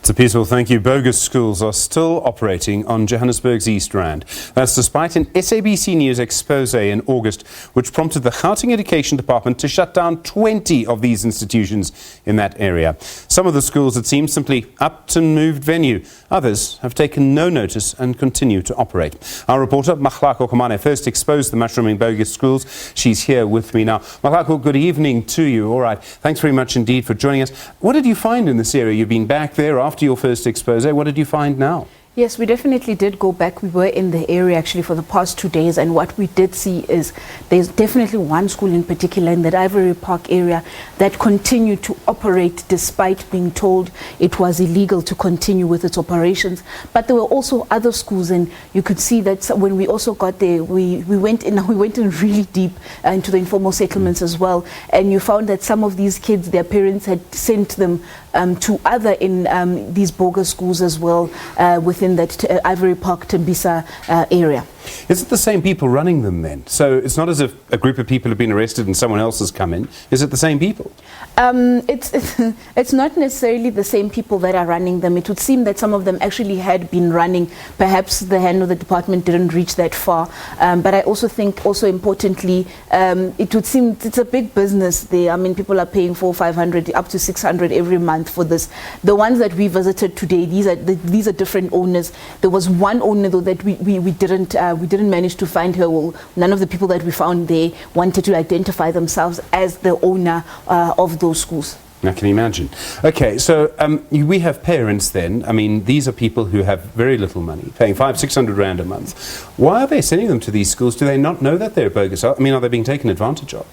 It's a peaceful thank you. Bogus schools are still operating on Johannesburg's East Rand. That's despite an SABC News exposé in August, which prompted the Gauteng Education Department to shut down 20 of these institutions in that area. Some of the schools, it seems, simply upped and moved venue. Others have taken no notice and continue to operate. Our reporter, Mahlako Komane, first exposed the mushrooming Bogus schools. She's here with me now. Mahlako, good evening to you. All right. Thanks very much indeed for joining us. What did you find in this area? You've been back there after your first expose. What did you find now? Yes, we definitely did go back. We were in the area actually for the past 2 days, and what we did see is there's definitely one school in particular in that Ivory Park area that continued to operate despite being told it was illegal to continue with its operations. But there were also other schools, and you could see that when we also got there, we went in really deep into the informal settlements as well, and you found that some of these kids, their parents had sent them to other in these bogus schools as well within that Ivory Park Tembisa area. Is it the same people running them then? So it's not as if a group of people have been arrested and someone else has come in. Is it the same people? It's not necessarily the same people that are running them. It would seem that some of them actually had been running. Perhaps the hand of the department didn't reach that far. But I also think, also importantly, it would seem it's a big business there. I mean, people are paying $400, $500, up to $600 every month for this. The ones that we visited today, these are different owners. There was one owner though that we didn't manage to find her. Well, none of the people that we found there wanted to identify themselves as the owner of those schools. I can imagine. Okay, so we have parents then. I mean, these are people who have very little money, paying $500-600 Rand a month. Why are they sending them to these schools? Do they not know that they're bogus? I mean, are they being taken advantage of?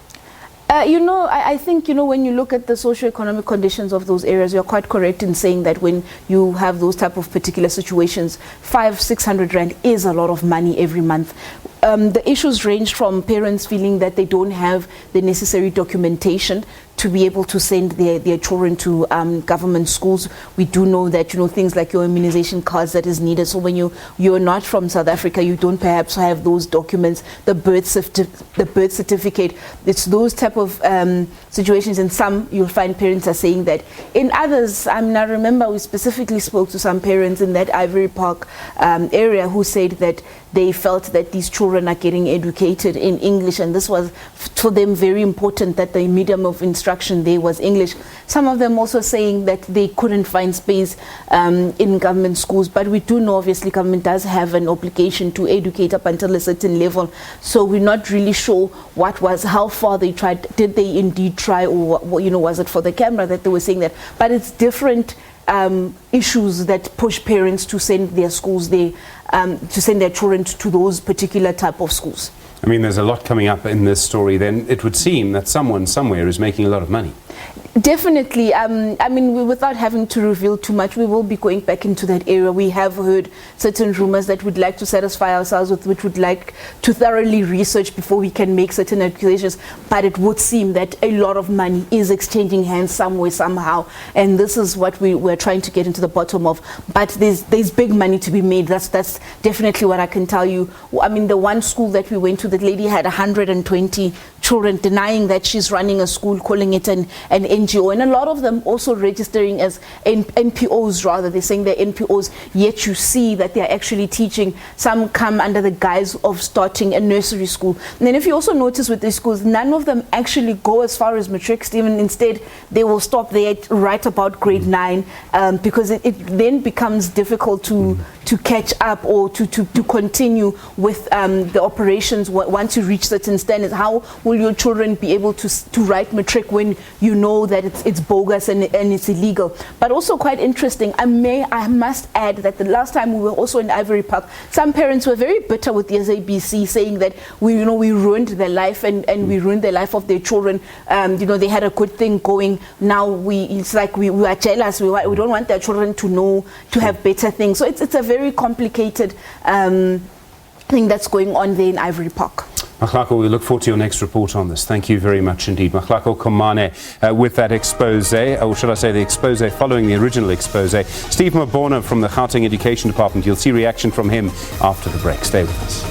I think, when you look at the socio-economic conditions of those areas, you're quite correct in saying that when you have those type of particular situations, $500-600 Rand is a lot of money every month. The issues range from parents feeling that they don't have the necessary documentation to be able to send their children to government schools. We do know that, things like your immunization cards that is needed. So when you're not from South Africa, you don't perhaps have those documents, the birth certificate. It's those type of situations. In some, you'll find parents are saying that. In others, I remember we specifically spoke to some parents in that Ivory Park area who said that they felt that these children are getting educated in English, and this was for them very important that the medium of instruction there was English. Some of them also saying that they couldn't find space in government schools, but we do know obviously government does have an obligation to educate up until a certain level. So we're not really sure how far they tried. Did they indeed try, or was it for the camera that they were saying that? But it's different issues that push parents to send their schools there, to send their children to those particular type of schools. I mean, there's a lot coming up in this story. Then it would seem that someone somewhere is making a lot of money. Definitely. Without having to reveal too much, we will be going back into that area. We have heard certain rumors that we'd like to satisfy ourselves with, which would like to thoroughly research before we can make certain accusations. But it would seem that a lot of money is exchanging hands somewhere, somehow. And this is what we're trying to get into the bottom of. But there's big money to be made. That's definitely what I can tell you. I mean, the one school that we went to, that lady had 120 children, denying that she's running a school, calling it an NGO, and a lot of them also registering as NPOs rather. They're saying they're NPOs, yet you see that they're actually teaching. Some come under the guise of starting a nursery school. And then if you also notice with these schools, none of them actually go as far as matrics. Even instead, they will stop there right about grade 9 because it then becomes difficult to catch up or to continue with the operations once you reach certain standards. How will your children be able to write matric when you know that it's bogus and it's illegal? But also quite interesting, I must add that the last time we were also in Ivory Park, some parents were very bitter with the SABC, saying that we ruined their life and we ruined the life of their children. They had a good thing going. Now it's like we are jealous. We don't want their children to have better things. So it's a very complicated thing that's going on there in Ivory Park. Mahlako, we look forward to your next report on this. Thank you very much indeed. Mahlako Komane with that expose, or should I say the expose following the original expose. Steve Mabona from the Gauteng Education Department. You'll see reaction from him after the break. Stay with us.